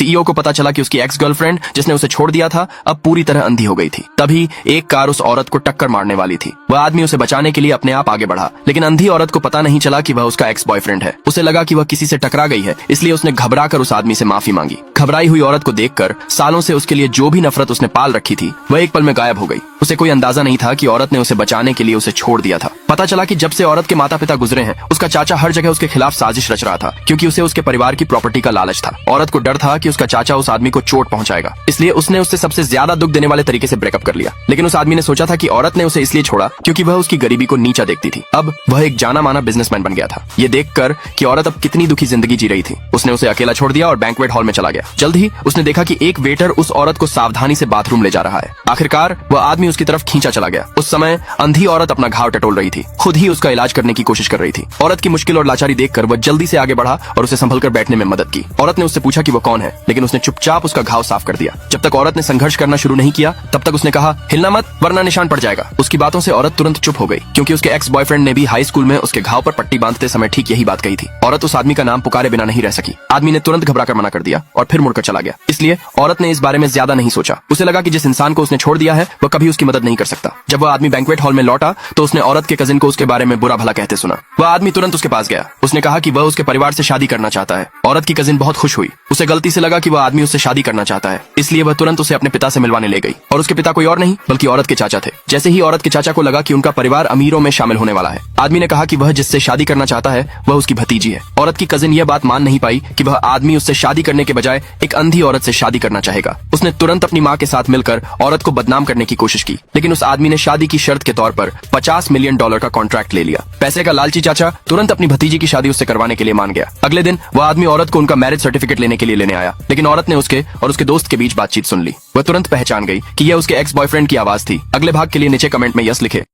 CEO को पता चला कि उसकी एक्स गर्लफ्रेंड जिसने उसे छोड़ दिया था अब पूरी तरह अंधी हो गई थी। तभी एक कार उस औरत को टक्कर मारने वाली थी। वह आदमी उसे बचाने के लिए अपने आप आगे बढ़ा, लेकिन अंधी औरत को पता नहीं चला कि वह उसका एक्स बॉयफ्रेंड है। उसे लगा कि वह किसी से टकरा गई है, इसलिए उसने घबराकर उस आदमी से माफी मांगी। घबराई हुई औरत को देखकर सालों से उसके लिए जो भी नफरत उसने पाल रखी थी वह एक पल में गायब हो गई। उसे कोई अंदाजा नहीं था कि औरत ने उसे बचाने के लिए उसे छोड़ दिया था। पता चला कि जब से औरत के माता पिता गुजरे हैं उसका चाचा हर जगह उसके खिलाफ साजिश रच रहा था, क्योंकि उसे उसके परिवार की प्रॉपर्टी का लालच था। औरत को डर था कि उसका चाचा उस आदमी को चोट पहुंचाएगा, इसलिए उसने उससे सबसे ज्यादा दुख देने वाले तरीके से ब्रेकअप कर लिया। लेकिन उस आदमी ने सोचा था कि औरत ने उसे इसलिए छोड़ा क्योंकि वह उसकी गरीबी को नीचा देखती थी। अब वह एक जाना माना बिजनेसमैन बन गया था। ये देखकर कि औरत अब कितनी दुखी जिंदगी जी रही थी, उसने उसे अकेला छोड़ दिया और बैंक्वेट हॉल में चला गया। जल्द ही उसने देखा कि एक वेटर उस औरत को सावधानी से बाथरूम ले जा रहा है। आखिरकार वह आदमी उसकी तरफ खींचा चला गया। उस समय अंधी औरत अपना घाव टटोल रही थी, खुद ही उसका इलाज करने की कोशिश कर रही थी। औरत की मुश्किल और लाचारी देखकर वह जल्दी से आगे बढ़ा और उसे संभलकर बैठने में मदद की। औरत ने उससे पूछा कि वो कौन है, लेकिन उसने चुपचाप उसका घाव साफ कर दिया। जब तक औरत ने संघर्ष करना शुरू नहीं किया तब तक उसने कहा, हिलना मत वरना निशान पड़ जाएगा। उसकी बातों से औरत तुरंत चुप हो गई, क्योंकि उसके एक्स बॉयफ्रेंड ने भी हाई स्कूल में उसके घाव पर पट्टी बांधते समय ठीक यही बात कही थी। औरत उस आदमी का नाम पुकारे बिना नहीं रह सकी। आदमी ने तुरंत घबराकर मना कर दिया और फिर मुड़कर चला गया। इसलिए औरत ने इस बारे में ज्यादा नहीं सोचा। उसे लगा कि जिस इंसान को उसने छोड़ दिया है वह कभी उसकी मदद नहीं कर सकता। जब वह आदमी बैंक्वेट हॉल में लौटा तो उसने औरत के कजिन को उसके बारे में बुरा भला कहते सुना। वह आदमी तुरंत उसके पास गया। उसने कहा कि वह उसके परिवार से शादी करना चाहता है। औरत की कजिन बहुत खुश हुई। उसे गलती से लगा कि वह आदमी उससे शादी करना चाहता है, इसलिए वह तुरंत उसे अपने पिता से मिलवाने ले गई। और उसके पिता कोई और नहीं बल्कि औरत के चाचा थे। जैसे ही औरत के चाचा को लगा कि उनका परिवार अमीरों में शामिल होने वाला है, आदमी ने कहा कि वह जिससे शादी करना चाहता है वह उसकी भतीजी है। औरत की कजिन यह बात मान नहीं पाई कि वह आदमी उससे शादी करने के बजाय एक अंधी औरत से शादी करना चाहेगा। उसने तुरंत अपनी माँ के साथ मिलकर औरत को बदनाम करने की कोशिश की, लेकिन उस आदमी ने शादी की शर्त के तौर पर $50 मिलियन का कॉन्ट्रैक्ट ले लिया। पैसे का लालची चाचा तुरंत अपनी भतीजी की शादी उससे करवाने के लिए मान गया। अगले दिन वह आदमी औरत को उनका मैरिज सर्टिफिकेट लेने के लिए लेने आया, लेकिन औरत ने उसके और उसके दोस्त के बीच बातचीत सुन ली। वह तुरंत पहचान गई कि यह उसके एक्स बॉयफ्रेंड की आवाज थी। अगले भाग के लिए नीचे कमेंट में यस लिखे।